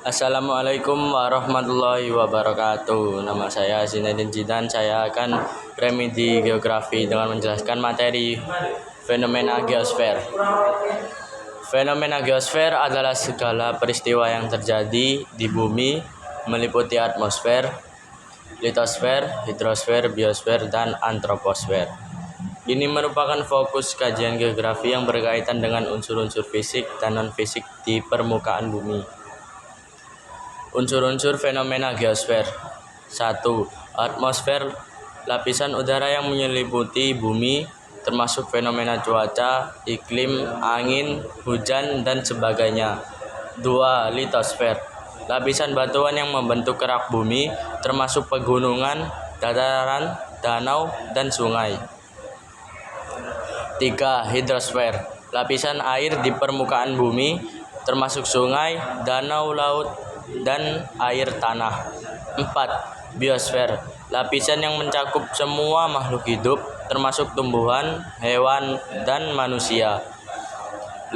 Assalamualaikum warahmatullahi wabarakatuh. Nama saya Zinedine Jidan. Saya akan remedi geografi dengan menjelaskan materi fenomena geosfer. Fenomena geosfer adalah segala peristiwa yang terjadi di bumi meliputi atmosfer, litosfer, hidrosfer, biosfer, dan antroposfer. Ini merupakan fokus kajian geografi yang berkaitan dengan unsur-unsur fisik dan non-fisik di permukaan bumi. Unsur-unsur fenomena geosfer. 1. Atmosfer, lapisan udara yang menyelimuti bumi, termasuk fenomena cuaca, iklim, angin, hujan, dan sebagainya. 2. Litosfer, lapisan batuan yang membentuk kerak bumi, termasuk pegunungan, dataran, danau, dan sungai. 3. Hidrosfer, lapisan air di permukaan bumi, termasuk sungai, danau, laut, dan air tanah. 4. Biosfer, lapisan yang mencakup semua makhluk hidup, termasuk tumbuhan, hewan, dan manusia. 5.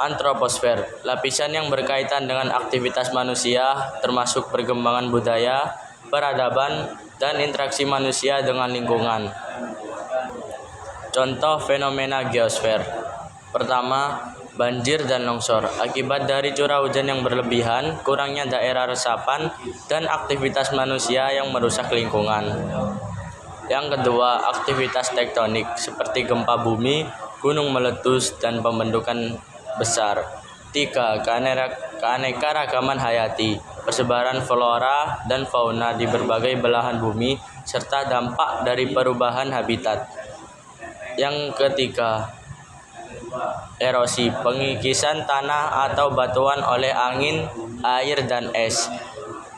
Antroposfer, lapisan yang berkaitan dengan aktivitas manusia, termasuk perkembangan budaya, peradaban, dan interaksi manusia dengan lingkungan. Contoh fenomena geosfer. Pertama, banjir dan longsor akibat dari curah hujan yang berlebihan, kurangnya daerah resapan, dan aktivitas manusia yang merusak lingkungan. Yang kedua, aktivitas tektonik seperti gempa bumi, gunung meletus, dan pembentukan besar. 3. Keanekaragaman hayati, persebaran flora dan fauna di berbagai belahan bumi, serta dampak dari perubahan habitat. Yang ketiga, erosi, pengikisan tanah atau batuan oleh angin, air, dan es.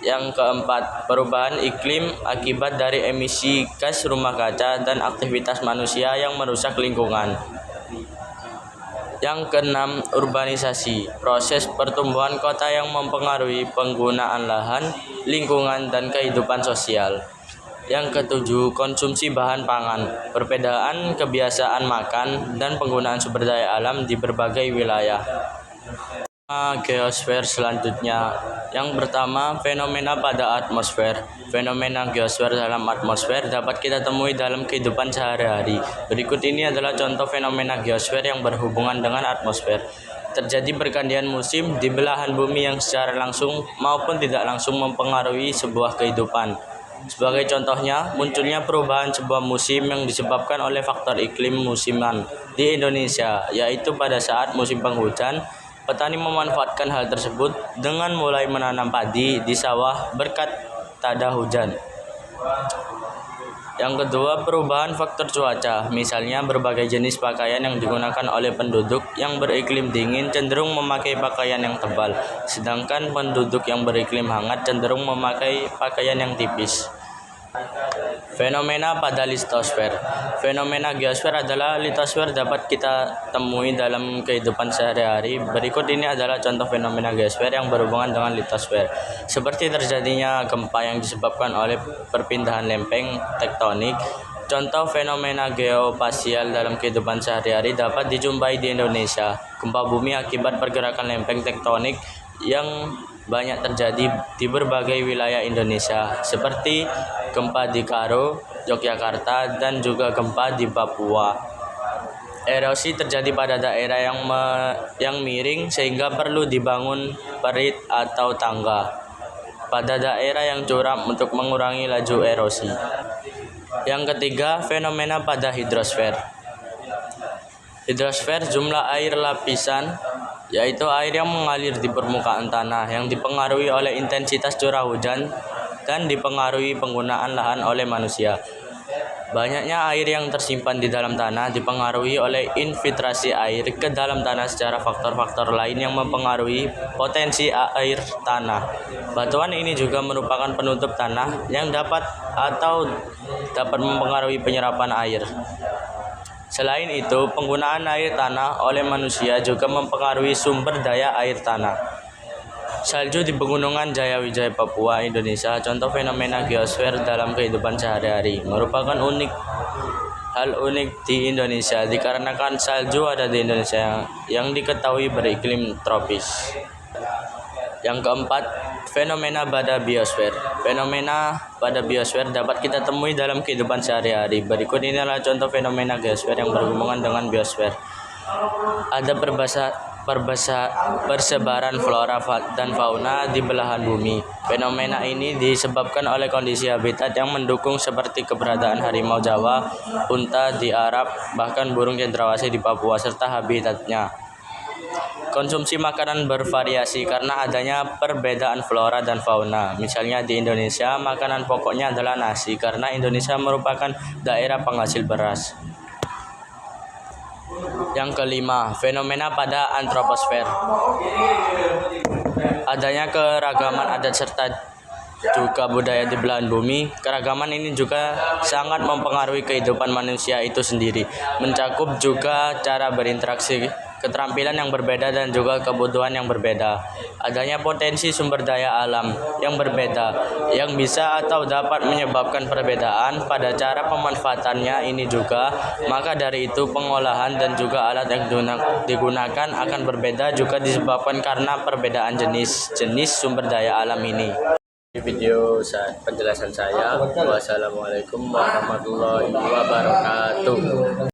Yang keempat, perubahan iklim akibat dari emisi gas rumah kaca dan aktivitas manusia yang merusak lingkungan. Yang keenam, urbanisasi, proses pertumbuhan kota yang mempengaruhi penggunaan lahan, lingkungan, dan kehidupan sosial. Yang ketujuh, konsumsi bahan pangan, perbedaan kebiasaan makan, dan penggunaan sumber daya alam di berbagai wilayah. Geosfer selanjutnya. Yang pertama, fenomena pada atmosfer. Fenomena geosfer dalam atmosfer dapat kita temui dalam kehidupan sehari-hari. Berikut ini adalah contoh fenomena geosfer yang berhubungan dengan atmosfer. Terjadi pergantian musim di belahan bumi yang secara langsung maupun tidak langsung mempengaruhi sebuah kehidupan. Sebagai contohnya, munculnya perubahan sebuah musim yang disebabkan oleh faktor iklim musiman di Indonesia, yaitu pada saat musim penghujan, petani memanfaatkan hal tersebut dengan mulai menanam padi di sawah berkat tak ada hujan. Yang kedua, perubahan faktor cuaca. Misalnya, berbagai jenis pakaian yang digunakan oleh penduduk yang beriklim dingin cenderung memakai pakaian yang tebal, sedangkan penduduk yang beriklim hangat cenderung memakai pakaian yang tipis. Fenomena pada litosfer. Fenomena geosfer adalah litosfer dapat kita temui dalam kehidupan sehari-hari. Berikut ini adalah contoh fenomena geosfer yang berhubungan dengan litosfer. Seperti terjadinya gempa yang disebabkan oleh perpindahan lempeng tektonik. Contoh fenomena geospasial dalam kehidupan sehari-hari dapat dijumpai di Indonesia. Gempa bumi akibat pergerakan lempeng tektonik yang banyak terjadi di berbagai wilayah Indonesia, seperti gempa di Karo, Yogyakarta, dan juga gempa di Papua. Erosi terjadi pada daerah yang miring sehingga perlu dibangun perit atau tangga pada daerah yang curam untuk mengurangi laju erosi. Yang ketiga, fenomena pada hidrosfer. Hidrosfer jumlah air lapisan, yaitu air yang mengalir di permukaan tanah yang dipengaruhi oleh intensitas curah hujan dan dipengaruhi penggunaan lahan oleh manusia. Banyaknya air yang tersimpan di dalam tanah dipengaruhi oleh infiltrasi air ke dalam tanah secara faktor-faktor lain yang mempengaruhi potensi air tanah. Batuan ini juga merupakan penutup tanah yang dapat mempengaruhi penyerapan air. Selain itu, penggunaan air tanah oleh manusia juga mempengaruhi sumber daya air tanah. Salju di Pegunungan Jayawijaya, Papua, Indonesia, contoh fenomena geosfer dalam kehidupan sehari-hari, merupakan hal unik di Indonesia dikarenakan salju ada di Indonesia yang diketahui beriklim tropis. Yang keempat, Fenomena pada biosfer. Fenomena pada biosfer dapat kita temui dalam kehidupan sehari-hari. Berikut inilah contoh fenomena geosfer yang berhubungan dengan biosfer. Ada persebaran flora dan fauna di belahan bumi. Fenomena ini disebabkan oleh kondisi habitat yang mendukung seperti keberadaan harimau Jawa, unta di Arab, bahkan burung cendrawasih di Papua serta habitatnya. Konsumsi makanan bervariasi karena adanya perbedaan flora dan fauna. Misalnya di Indonesia, makanan pokoknya adalah nasi karena Indonesia merupakan daerah penghasil beras. Yang kelima, fenomena pada antroposfer. Adanya keragaman adat serta juga budaya di belahan bumi. Keragaman ini juga sangat mempengaruhi kehidupan manusia itu sendiri, mencakup juga cara berinteraksi, keterampilan yang berbeda dan juga kebutuhan yang berbeda. Adanya potensi sumber daya alam yang berbeda yang bisa atau dapat menyebabkan perbedaan pada cara pemanfaatannya ini juga. Maka dari itu pengolahan dan juga alat yang digunakan akan berbeda juga disebabkan karena perbedaan jenis sumber daya alam ini. Di video penjelasan saya, wassalamualaikum warahmatullahi wabarakatuh.